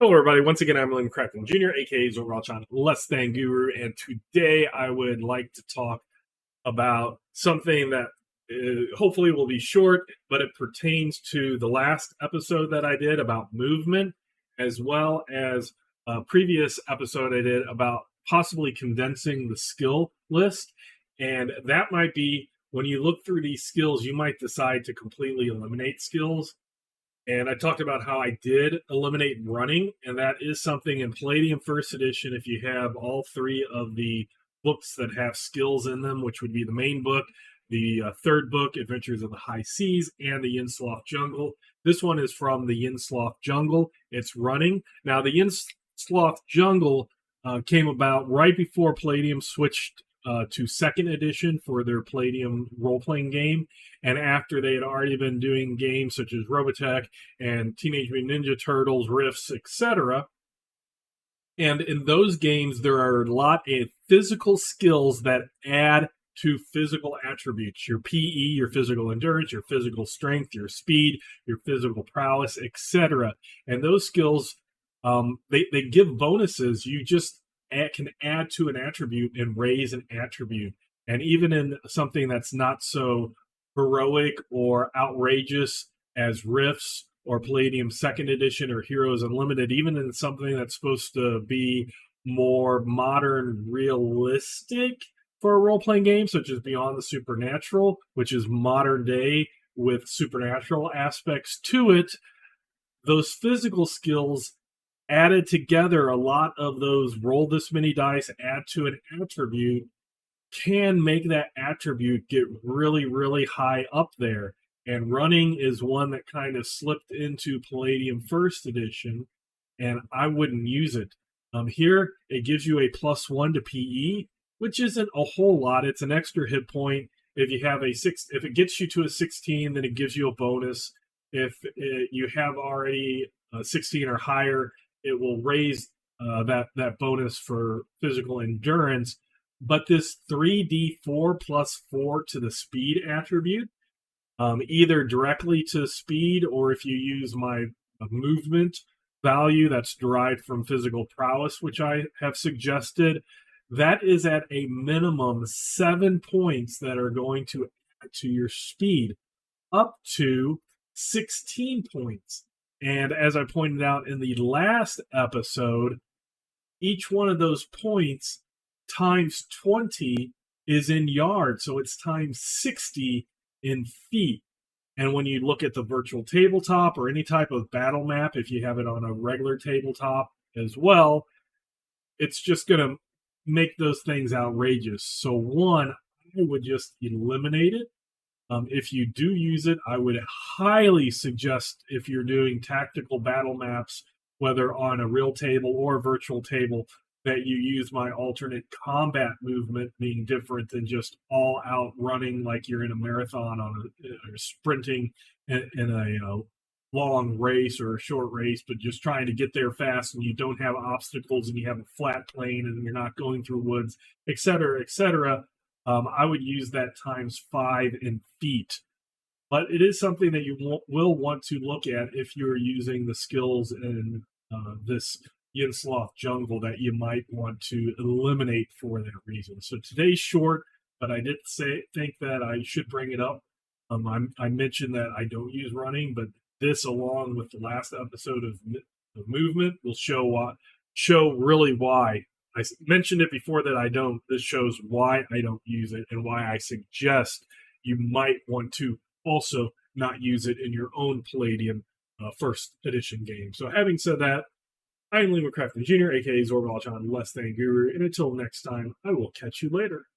Hello, everybody. Once again, I'm William Crafton Jr., aka Zorgalchan Less Than Guru, and today I would like to talk about something that hopefully will be short, but it pertains to the last episode that I did about movement, as well as a previous episode I did about possibly condensing the skill list. And that might be when you look through these skills, you might decide to completely eliminate skills. And I talked about how I did eliminate running, and that is something in Palladium First Edition. If you have all three of the books that have skills in them, which would be the main book, the third book, Adventures of the High Seas, and the Yin-Sloth Jungle. This one is from the Yin-Sloth Jungle. It's running. Now, the Yin-Sloth Jungle came about right before Palladium switched to second edition for their Palladium role-playing game, and after they had already been doing games such as Robotech and Teenage Mutant Ninja Turtles, Rifts, etc. And in those games, there are a lot of physical skills that add to physical attributes: your PE, your physical endurance, your physical strength, your speed, your physical prowess, etc. And those skills, they give bonuses. You just can add to an attribute and raise an attribute. And even in something that's not so heroic or outrageous as Rifts or Palladium Second Edition or Heroes Unlimited, even in something that's supposed to be more modern, realistic for a role-playing game, such as Beyond the Supernatural, which is modern day with supernatural aspects to it, those physical skills added together, a lot of those roll this many dice, add to an attribute, can make that attribute get really, really high up there. And running is one that kind of slipped into Palladium First Edition, and I wouldn't use it. Here, it gives you a +1 to PE, which isn't a whole lot. It's an extra hit point. If you have if it gets you to a 16, then it gives you a bonus. If you have already 16 or higher, it will raise that bonus for physical endurance. But this 3d4 +4 to the speed attribute, either directly to speed, or if you use my movement value that's derived from physical prowess, which I have suggested, that is at a minimum 7 points that are going to add to your speed, up to 16 points. And as I pointed out in the last episode, each one of those points times 20 is in yards, so it's times 60 in feet. And when you look at the virtual tabletop or any type of battle map, if you have it on a regular tabletop as well, it's just going to make those things outrageous. So one, I would just eliminate it. If you do use it, I would highly suggest, if you're doing tactical battle maps, whether on a real table or a virtual table, that you use my alternate combat movement, being different than just all out running like you're in a marathon or sprinting in a long race or a short race, but just trying to get there fast, and you don't have obstacles, and you have a flat plane, and you're not going through woods, etc., etc. I would use that ×5 in feet. But it is something that you will want to look at if you're using the skills in this Yin-Sloth Jungle that you might want to eliminate for that reason. So today's short, but I did think that I should bring it up. I mentioned that I don't use running, but this, along with the last episode of movement, will show really why. I mentioned it before that I don't. This shows why I don't use it and why I suggest you might want to also not use it in your own Palladium First Edition game. So having said that, I'm William Crafton Jr., aka Zorgalchan Less Than Guru, and until next time, I will catch you later.